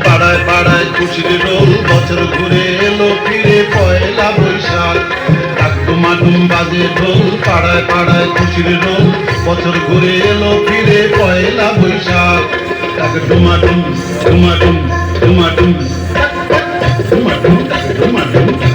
পাড়ায় পাড়ায় খুশির রোল, বছর ঘুরে এলো ফিরে পয়লা বৈশাখ। ডাক ডুমাডুম বাজে ঢোল, পাড়ায় পাড়ায় খুশির রোল, বছর ঘুরে এলো ফিরে পয়লা বৈশাখ। ডাক ডুমাডুম ডুমাডুম ডুমাডুম ডুমাডুম ডুমাডুম।